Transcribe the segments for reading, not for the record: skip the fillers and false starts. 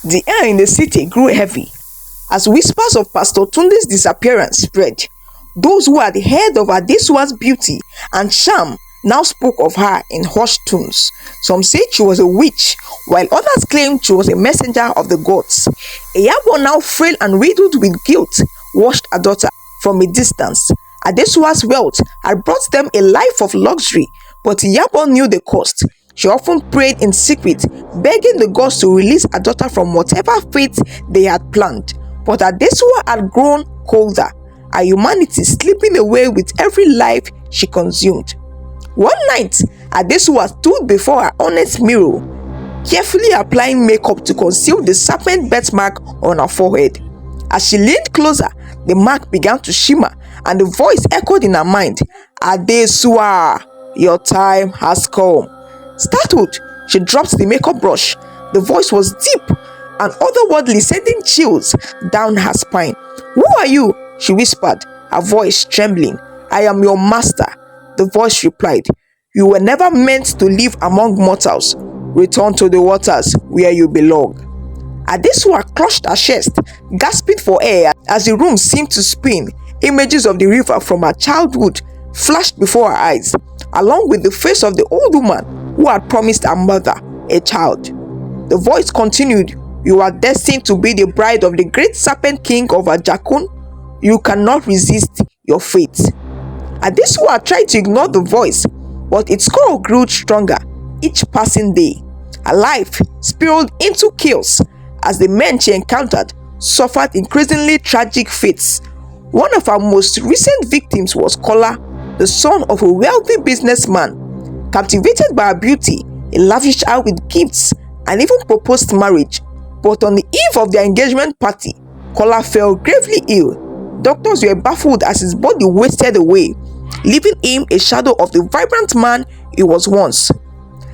The air in the city grew heavy as whispers of Pastor Tunde's disappearance spread. Those who had heard of Adesewa's beauty and charm now spoke of her in hushed tones. Some said she was a witch, while others claimed she was a messenger of the gods. Iyabo, now frail and riddled with guilt, watched her daughter from a distance. Adesewa's wealth had brought them a life of luxury, but Iyabo knew the cost. She often prayed in secret, begging the gods to release her daughter from whatever fate they had planned. But Adesewa had grown colder, her humanity slipping away with every life she consumed. One night, Adesewa stood before her honest mirror, carefully applying makeup to conceal the serpent's mark on her forehead. As she leaned closer, the mark began to shimmer, and the voice echoed in her mind, "Adesewa, your time has come." Startled, she dropped the makeup brush. The voice was deep and otherworldly, sending chills down her spine. "Who are you?" she whispered, her voice trembling. "I am your master," the voice replied. "You were never meant to live among mortals. Return to the waters where you belong." Adesewa clutched her chest, gasping for air as the room seemed to spin. Images of the river from her childhood flashed before her eyes, along with the face of the old woman who had promised her mother a child. The voice continued, "You are destined to be the bride of the great serpent king of Ajakun. You cannot resist your fate." Adesewa tried to ignore the voice, but its call grew stronger each passing day. Her life spiraled into chaos as the men she encountered suffered increasingly tragic fates. One of her most recent victims was Kola, the son of a wealthy businessman. Captivated by her beauty, he lavished her with gifts and even proposed marriage. But on the eve of their engagement party, Kola fell gravely ill. Doctors were baffled as his body wasted away, leaving him a shadow of the vibrant man he was once.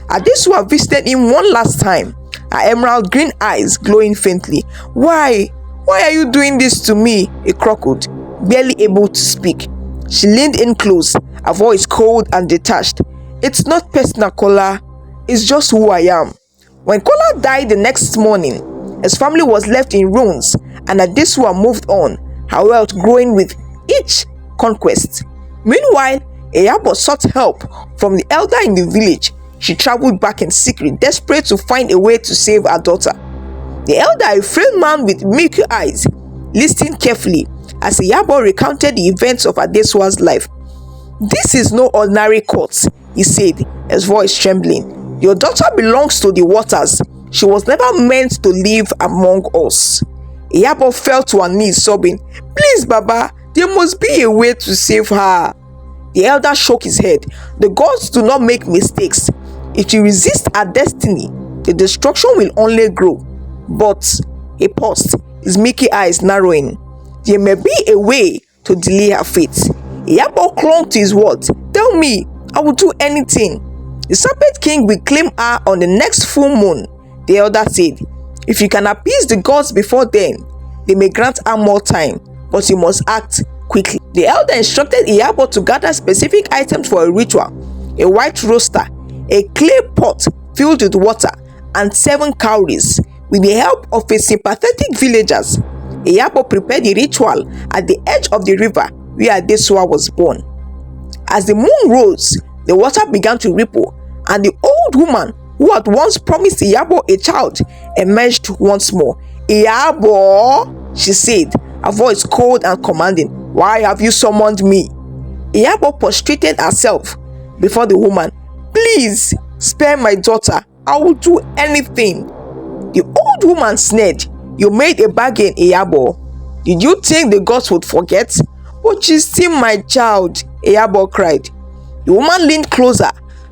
Adesewa visited him one last time, her emerald green eyes glowing faintly. Why are you doing this to me?" he crackled, barely able to speak. She leaned in close, her voice cold and detached. "It's not personal, Kola. It's just who I am." When Kola died the next morning, his family was left in ruins, and Adesewa moved on, her wealth growing with each conquest. Meanwhile, Iyabo sought help from the elder in the village. She traveled back in secret, desperate to find a way to save her daughter. The elder, a frail man with milky eyes, listened carefully as Iyabo recounted the events of Adesewa's life. "This is no ordinary court," he said, his voice trembling. "Your daughter belongs to the waters. She was never meant to live among us." Iyabo fell to her knees, sobbing, "Please, Baba, there must be a way to save her." The elder shook his head. "The gods do not make mistakes. If she resists her destiny, the destruction will only grow." But he paused, his milky eyes narrowing. "There may be a way to delay her fate." Iyabo clung to his words. "Tell me, I will do anything." "The serpent king will claim her on the next full moon," the elder said. "If you can appease the gods before then, they may grant her more time, but you must act quickly." The elder instructed Iyabo to gather specific items for a ritual: a white roaster, a clay pot filled with water, and 7 cowries. With the help of a sympathetic villagers, Iyabo prepared the ritual at the edge of the river where Adesewa was born. As the moon rose, the water began to ripple, and the old woman who had once promised Iyabo a child emerged once more. "Iyabo," she said, her voice cold and commanding, "why have you summoned me?" Iyabo prostrated herself before the woman. "Please, spare my daughter. I will do anything." The old woman sneered. "You made a bargain, Iyabo. Did you think the gods would forget? But she's still my child," Iyabo cried. The woman leaned closer,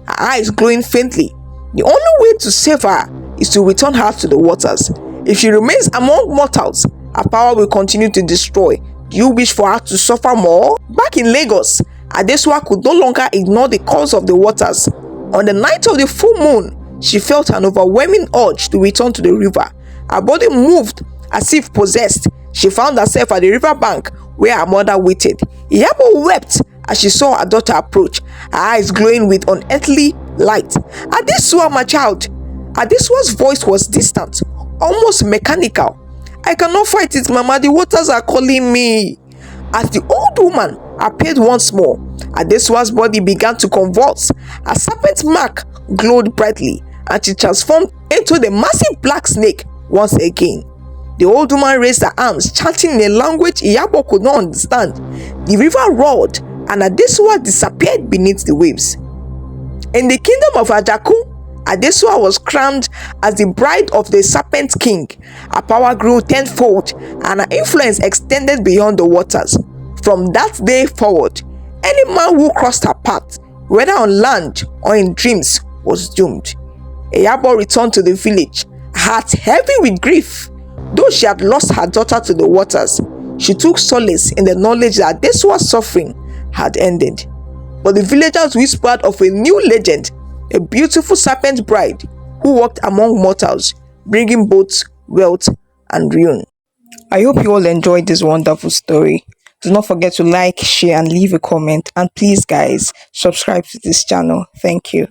her eyes glowing faintly. "The only way to save her is to return her to the waters. If she remains among mortals, her power will continue to destroy. Do you wish for her to suffer more?" Back in Lagos, Adesewa could no longer ignore the calls of the waters. On the night of the full moon, she felt an overwhelming urge to return to the river. Her body moved as if possessed. She found herself at the river bank where her mother waited. Iyabo wept as she saw her daughter approach, her eyes glowing with unearthly light. "Adesewa, my child." Adesewa's voice was distant, almost mechanical. "I cannot fight it, Mama, the waters are calling me." As the old woman appeared once more, Adesewa's body began to convulse. A serpent's mark glowed brightly, and she transformed into the massive black snake once again. The old woman raised her arms, chanting in a language Iyabo could not understand. The river roared, and Adesewa disappeared beneath the waves. In the kingdom of Ajakun, Adesewa was crowned as the bride of the Serpent King. Her power grew tenfold, and her influence extended beyond the waters. From that day forward, any man who crossed her path, whether on land or in dreams, was doomed. Iyabo returned to the village, heart heavy with grief. Though she had lost her daughter to the waters, she took solace in the knowledge that Adesewa's suffering had ended. But the villagers whispered of a new legend, a beautiful serpent bride who walked among mortals, bringing both wealth and ruin. I hope you all enjoyed this wonderful story. Do not forget to like, share, and leave a comment. And please, guys, subscribe to this channel. Thank you.